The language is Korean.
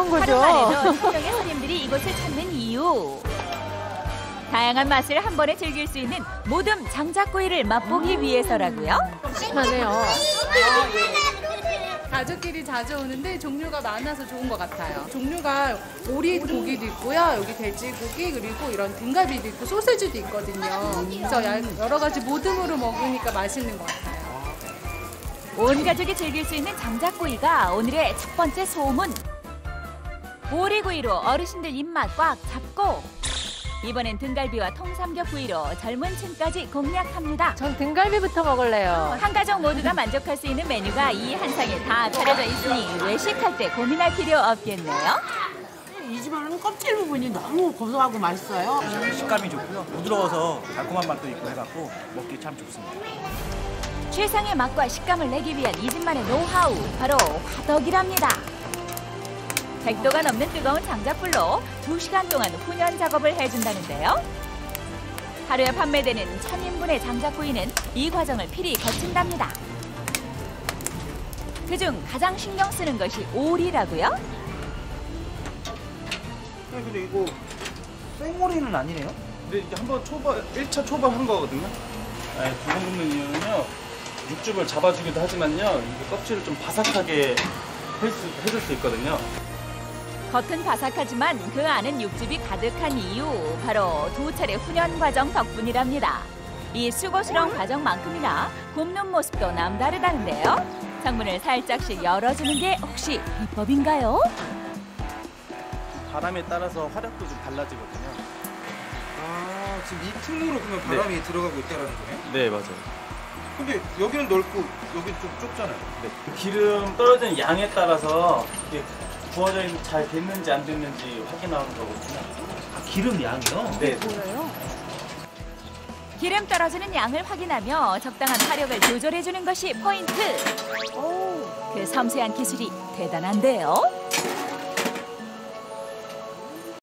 그런 거죠. 하루 만에도 수명의 손님들이 이곳을 찾는 이유. 다양한 맛을 한 번에 즐길 수 있는 모듬 장작구이를 맛보기 위해서라고요. 싱싱하네요. 가족끼리 자주 오는데 종류가 많아서 좋은 것 같아요. 종류가 오리 고기도 있고요. 여기 돼지고기 그리고 이런 등갈비도 있고 소세지도 있거든요. 그래서 여러 가지 모듬으로 먹으니까 맛있는 것 같아요. 온 가족이 즐길 수 있는 장작구이가 오늘의 첫 번째 소문. 오리구이로 어르신들 입맛 꽉 잡고 이번엔 등갈비와 통삼겹구이로 젊은 층까지 공략합니다. 전 등갈비부터 먹을래요. 한 가족 모두가 만족할 수 있는 메뉴가 이 한상에 다 차려져 있으니 외식할 때 고민할 필요 없겠네요. 이 집안은 껍질 부분이 너무 고소하고 맛있어요. 식감이 좋고요. 부드러워서 달콤한 맛도 있고 해갖고 먹기 참 좋습니다. 최상의 맛과 식감을 내기 위한 이 집만의 노하우, 바로 화덕이랍니다. 100도가 넘는 뜨거운 장작불로 2시간 동안 훈연 작업을 해준다는데요. 하루에 판매되는 1000인분의 장작구이는 이 과정을 필히 거친답니다. 그중 가장 신경 쓰는 것이 오리라고요? 근데 이거 생오리는 아니네요? 근데 이제 한번 1차 초벌한 거거든요. 네, 두 번 굽는 이유는요. 육즙을 잡아주기도 하지만요. 이게 껍질을 좀 바삭하게 해줄 수 있거든요. 겉은 바삭하지만 그 안은 육즙이 가득한 이유, 바로 2차례 훈연 과정 덕분이랍니다. 이 수고스러운 과정만큼이나 굽는 모습도 남다르다는데요. 창문을 살짝씩 열어주는 게 혹시 비법인가요? 바람에 따라서 화력도 좀 달라지거든요. 아, 지금 이 틈으로 그러면 바람이 들어가고 있다는 거네요? 네, 맞아요. 근데 여기는 넓고 여기는 좀 좁잖아요. 네. 기름 떨어지는 양에 따라서 이게 구워져 잘 됐는지 안 됐는지 확인하는 거거든요. 아, 기름 양이요? 네. 기름 떨어지는 양을 확인하며 적당한 화력을 조절해주는 것이 포인트. 그 섬세한 기술이 대단한데요.